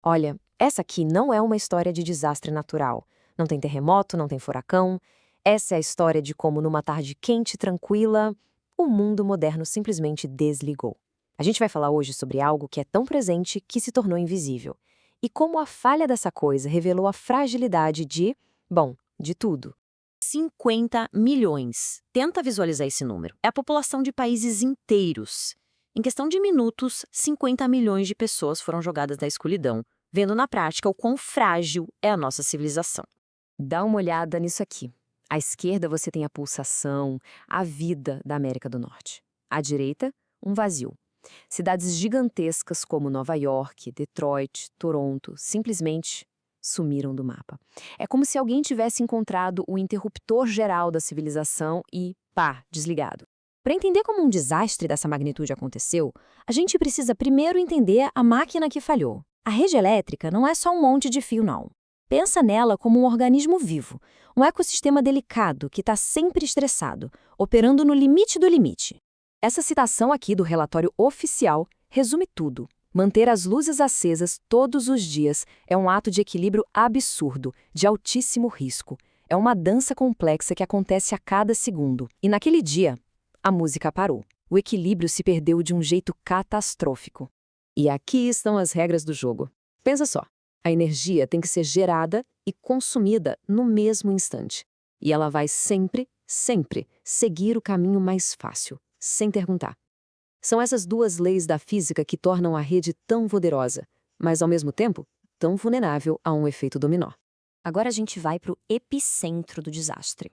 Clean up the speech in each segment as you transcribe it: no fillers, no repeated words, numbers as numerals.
Olha, essa aqui não é uma história de desastre natural. Não tem terremoto, não tem furacão. Essa é a história de como, numa tarde quente e tranquila, o mundo moderno simplesmente desligou. A gente vai falar hoje sobre algo que é tão presente que se tornou invisível. E como a falha dessa coisa revelou a fragilidade de tudo. 50 milhões. Tenta visualizar esse número. É a população de países inteiros. Em questão de minutos, 50 milhões de pessoas foram jogadas na escuridão, vendo na prática o quão frágil é a nossa civilização. Dá uma olhada nisso aqui. À esquerda você tem a pulsação, a vida da América do Norte. À direita, um vazio. Cidades gigantescas como Nova York, Detroit, Toronto, simplesmente sumiram do mapa. É como se alguém tivesse encontrado o interruptor geral da civilização e, pá, desligado. Para entender como um desastre dessa magnitude aconteceu, a gente precisa primeiro entender a máquina que falhou. A rede elétrica não é só um monte de fio, não. Pensa nela como um organismo vivo, um ecossistema delicado que está sempre estressado, operando no limite do limite. Essa citação aqui do relatório oficial resume tudo. Manter as luzes acesas todos os dias é um ato de equilíbrio absurdo, de altíssimo risco. É uma dança complexa que acontece a cada segundo. E naquele dia, a música parou. O equilíbrio se perdeu de um jeito catastrófico. E aqui estão as regras do jogo. Pensa só. A energia tem que ser gerada e consumida no mesmo instante. E ela vai sempre, sempre seguir o caminho mais fácil, sem perguntar. São essas duas leis da física que tornam a rede tão poderosa, mas ao mesmo tempo tão vulnerável a um efeito dominó. Agora a gente vai para o epicentro do desastre.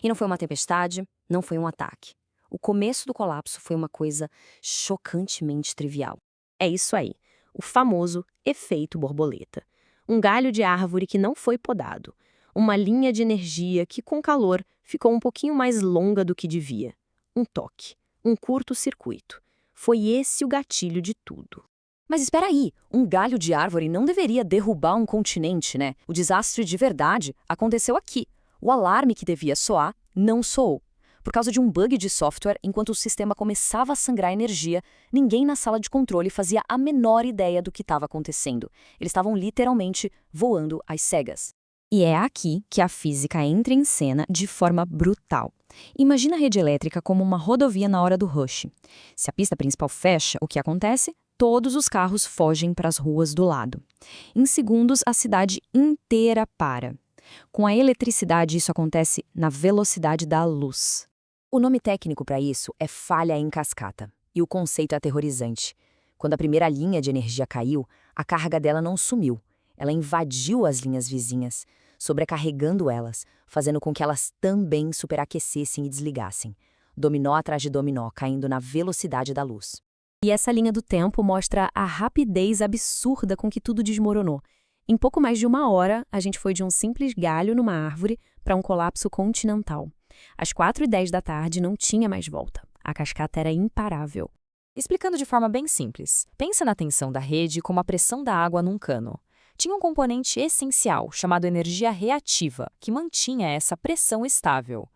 E não foi uma tempestade, não foi um ataque. O começo do colapso foi uma coisa chocantemente trivial. É isso aí, o famoso efeito borboleta. Um galho de árvore que não foi podado. Uma linha de energia que, com calor, ficou um pouquinho mais longa do que devia. Um toque, um curto-circuito. Foi esse o gatilho de tudo. Mas espera aí, um galho de árvore não deveria derrubar um continente, né? O desastre de verdade aconteceu aqui. O alarme que devia soar não soou. Por causa de um bug de software, enquanto o sistema começava a sangrar energia, ninguém na sala de controle fazia a menor ideia do que estava acontecendo. Eles estavam literalmente voando às cegas. E é aqui que a física entra em cena de forma brutal. Imagina a rede elétrica como uma rodovia na hora do rush. Se a pista principal fecha, o que acontece? Todos os carros fogem para as ruas do lado. Em segundos, a cidade inteira para. Com a eletricidade, isso acontece na velocidade da luz. O nome técnico para isso é falha em cascata, e o conceito é aterrorizante. Quando a primeira linha de energia caiu, a carga dela não sumiu. Ela invadiu as linhas vizinhas, sobrecarregando elas, fazendo com que elas também superaquecessem e desligassem. Dominó atrás de dominó, caindo na velocidade da luz. E essa linha do tempo mostra a rapidez absurda com que tudo desmoronou. Em pouco mais de uma hora, a gente foi de um simples galho numa árvore para um colapso continental. Às 4h10 da tarde não tinha mais volta. A cascata era imparável. Explicando de forma bem simples, pensa na tensão da rede como a pressão da água num cano. Tinha um componente essencial, chamado energia reativa, que mantinha essa pressão estável.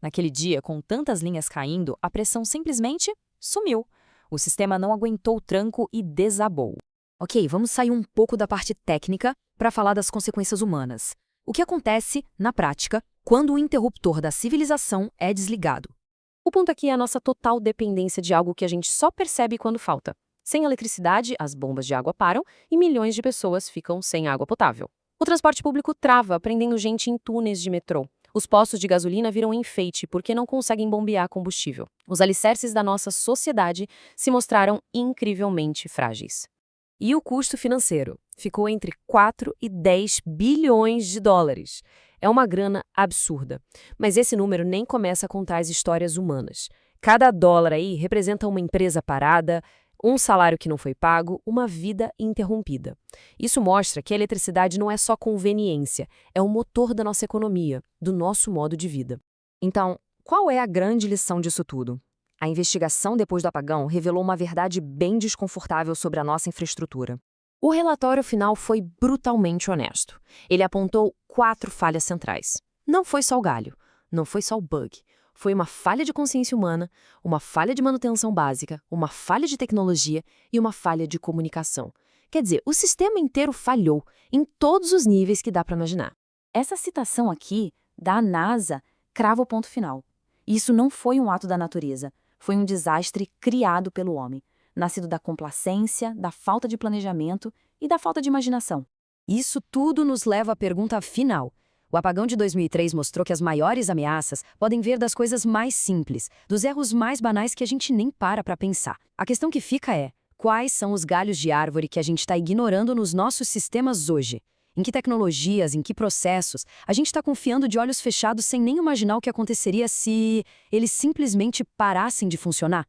Naquele dia, com tantas linhas caindo, a pressão simplesmente sumiu. O sistema não aguentou o tranco e desabou. Ok, vamos sair um pouco da parte técnica para falar das consequências humanas. O que acontece, na prática, quando o interruptor da civilização é desligado? O ponto aqui é a nossa total dependência de algo que a gente só percebe quando falta. Sem eletricidade, as bombas de água param e milhões de pessoas ficam sem água potável. O transporte público trava, prendendo gente em túneis de metrô. Os postos de gasolina viram enfeite porque não conseguem bombear combustível. Os alicerces da nossa sociedade se mostraram incrivelmente frágeis. E o custo financeiro ficou entre 4 e 10 bilhões de dólares. É uma grana absurda. Mas esse número nem começa a contar as histórias humanas. Cada dólar aí representa uma empresa parada, um salário que não foi pago, uma vida interrompida. Isso mostra que a eletricidade não é só conveniência, é o motor da nossa economia, do nosso modo de vida. Então, qual é a grande lição disso tudo? A investigação depois do apagão revelou uma verdade bem desconfortável sobre a nossa infraestrutura. O relatório final foi brutalmente honesto. Ele apontou 4 falhas centrais. Não foi só o galho, não foi só o bug. Foi uma falha de consciência humana, uma falha de manutenção básica, uma falha de tecnologia e uma falha de comunicação, Quer dizer, o sistema inteiro falhou, em todos os níveis que dá para imaginar. Essa citação aqui, da NASA, crava o ponto final. Isso não foi um ato da natureza, foi um desastre criado pelo homem, nascido da complacência, da falta de planejamento e da falta de imaginação. Isso tudo nos leva à pergunta final. O apagão de 2003 mostrou que as maiores ameaças podem vir das coisas mais simples, dos erros mais banais que a gente nem para pensar. A questão que fica é: quais são os galhos de árvore que a gente está ignorando nos nossos sistemas hoje? Em que tecnologias, em que processos, a gente está confiando de olhos fechados sem nem imaginar o que aconteceria se eles simplesmente parassem de funcionar?